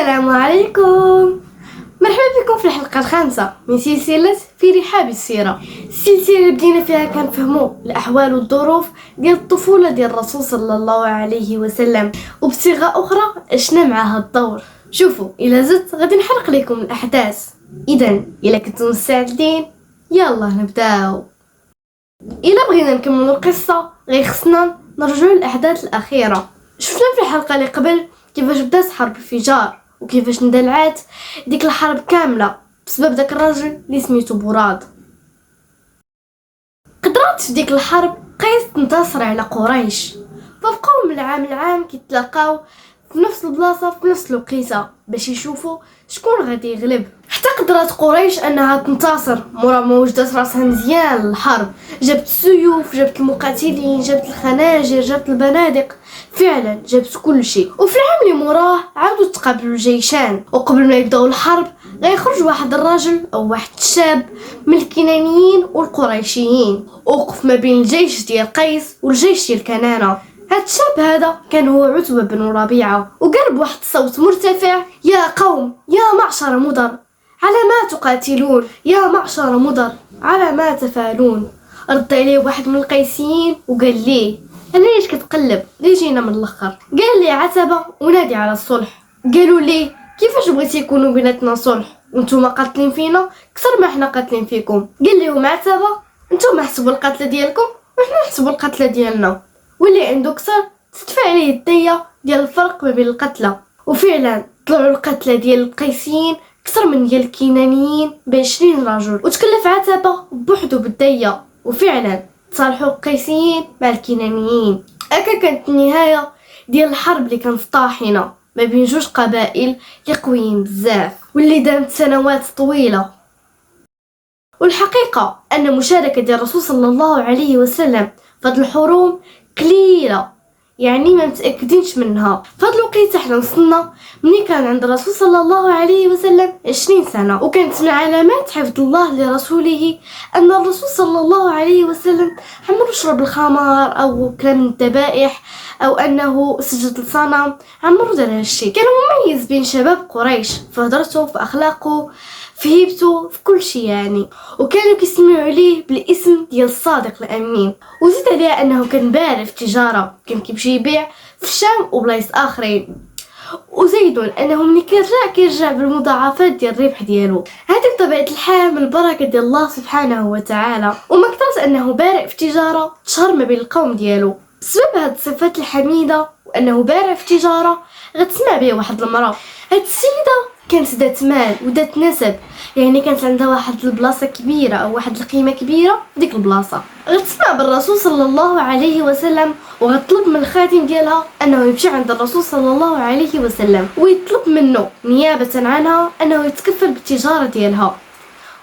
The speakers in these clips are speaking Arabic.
السلام عليكم. مرحبا بكم في الحلقة الخامسة من سلسلة في رحاب السيرة. السلسلة اللي بدينا فيها كنفهموا الأحوال والظروف ديال الطفولة ديال الرسول صلى الله عليه وسلم، وبصيغة أخرى عشنا معها الدور. شوفوا إلا زدت غادي نحرق لكم الأحداث، إذا إلا كنتم مستعدين يلا نبداو. إلا بغينا نكملوا القصة غير خصنا نرجعوا للأحداث الأخيرة. شفنا في الحلقة اللي قبل كيفاش بدات حرب الفجار وكيفاش اندلعات ديك الحرب كامله بسبب داك الراجل اللي سميتو براد. قدرات في ديك الحرب قيس تنتصر على قريش، فبقاو من العام لعام كيتلاقاو في نفس البلاصه في نفس الوقيته باش يشوفوا شكون غادي يغلب. حتى قدرات قريش انها تنتصر مورا ما وجدت راسها مزيان للحرب، جابت السيوف، جابت المقاتلين، جابت الخناجر، جابت البنادق، فعلا جابت كل شيء. وفي العام اللي موراه عاودوا تقابلوا الجيشان، وقبل ما يبداو الحرب غيخرج واحد الراجل او واحد الشاب من الكنانيين والقريشيين، وقف ما بين الجيش ديال قيس والجيش ديال كنانه. هاد الشاب هذا كان هو عتبة بن ربيعة، وقال بواحد الصوت مرتفع: يا قوم، يا معشر مضر، على ما تقاتلون؟ يا معشر مضر، على ما تفعلون؟ رد عليه واحد من القيسيين وقال ليه: انا ليش كتقلب؟ ليه جينا من الاخر؟ قال لي: عتبة ونادي على الصلح. قالوا ليه: كيفاش بغيتي يكونوا بيناتنا صلح وانتم قاتلين فينا كثر ما احنا قاتلين فيكم؟ قال لهم: عتبة، انتم حسبوا القتله ديالكم وحنا نحسبوا القتله ديالنا، واللي عنده كثر تدفع عليه الدية ديال الفرق ما بين القتله. وفعلا طلعوا القتله ديال القيسيين كثر من ديال الكنانيين ب20 رجل، وتكلف عتبة بوحدو بالدية، وفعلا تصالحوا القيسيين مع الكنانيين. هكا كانت النهايه ديال الحرب اللي كانت طاحنه ما بين جوج قبائل اللي قويين بزاف واللي دامت سنوات طويله. والحقيقه ان مشاركه ديال الرسول صلى الله عليه وسلم في هذه الحروب قليله، يعني ما متاكدينش منها. فهاد الوقيته حنا وصلنا ملي كان عند الرسول صلى الله عليه وسلم 20 سنه، وكانت من علامات حفظ الله لرسوله ان الرسول صلى الله عليه وسلم عمرو شرب الخمر او كلام من الذبائح او انه سجد لصنم، عمرو دار هادشي. كان مميز بين شباب قريش في هضرته، في اخلاقه، في هيبته، في كل شيء يعني، وكانوا كيسمعوا عليه بالاسم ديال الصادق الامين. وزيد عليها انه كان بارع في التجاره، كان كيمشي يبيع في الشام وبلايص اخرين، وزيدوا انه ملي كيرجع بالمضاعفات ديال الربح ديالو. هذه بطبيعه الحال من البركه ديال الله سبحانه وتعالى، وما كثرت انه بارع في التجاره تشهر ما بين القوم ديالو. بسبب هاد الصفات الحميده وانه بارع في التجاره غتسمع به واحد المراه. هاد السيده كانت ذات مال وذات نسب، يعني كانت عندها واحد البلاصه كبيره او واحد القيمه كبيره في ديك البلاصه. غتسمع بالرسول صلى الله عليه وسلم وغتطلب من الخادم ديالها انه يمشي عند الرسول صلى الله عليه وسلم ويطلب منه نيابه عنها انه يتكفل بالتجاره ديالها.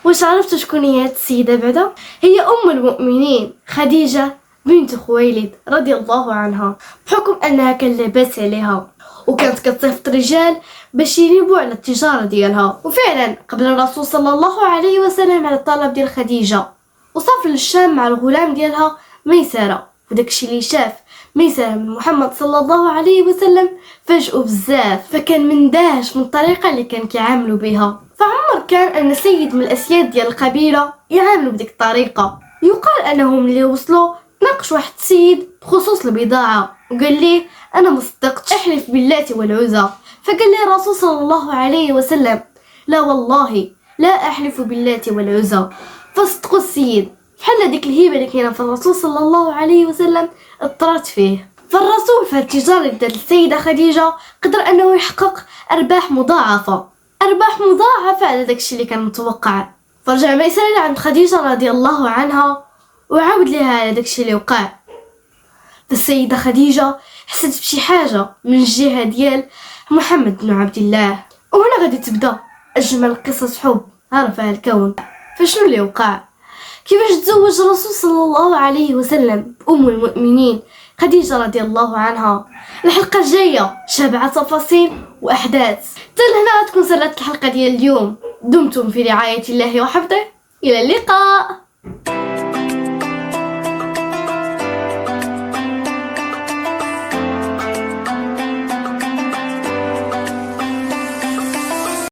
واش عرفتوا شكون هي هاد السيده بعدا؟ هي ام المؤمنين خديجه بنت خويلد رضي الله عنها، بحكم انها كان لاباس عليها وكانت كتصيفط رجال باش يريبوا على التجاره ديالها. وفعلا قبل الرسول صلى الله عليه وسلم على الطلب ديال خديجه، وسافر للشام مع الغلام ديالها ميسره. وداكشي اللي شاف ميسره من محمد صلى الله عليه وسلم فاجئوا بزاف، فكان مندهش من الطريقه اللي كان كيعاملوا بها. فعمر كان ان سيد من الاسياد ديال القبيله يعاملوا بديك الطريقه. يقال انهم اللي وصلوا ناقش واحد السيد بخصوص البضاعه وقال ليه: انا مصدقتش، احلف باللات والعزى. فقال لي الرسول صلى الله عليه وسلم: لا والله لا احلف باللات والعزى. فصدقوا السيد، بحال ديك الهيبه اللي كاينه في الرسول صلى الله عليه وسلم اطرات فيه. فالرسول في التجاره اللي دارت السيده خديجه قدر انه يحقق ارباح مضاعفه على داكشي اللي كان متوقع. فرجع ميسره عند خديجه رضي الله عنها وعاود لها على داكشي اللي وقع. فالسيده خديجه حست بشي حاجه من الجهه ديال محمد بن عبد الله، وهنا غادي تبدا اجمل قصص حب عرفها الكون. فشنو اللي وقع؟ كيفاش تزوج الرسول صلى الله عليه وسلم بأم المؤمنين خديجة رضي الله عنها. الحلقة الجاية شابعة تفاصيل وأحداث. هنا تكون سرت الحلقة ديال اليوم. دمتم في رعاية الله وحفظه، إلى اللقاء.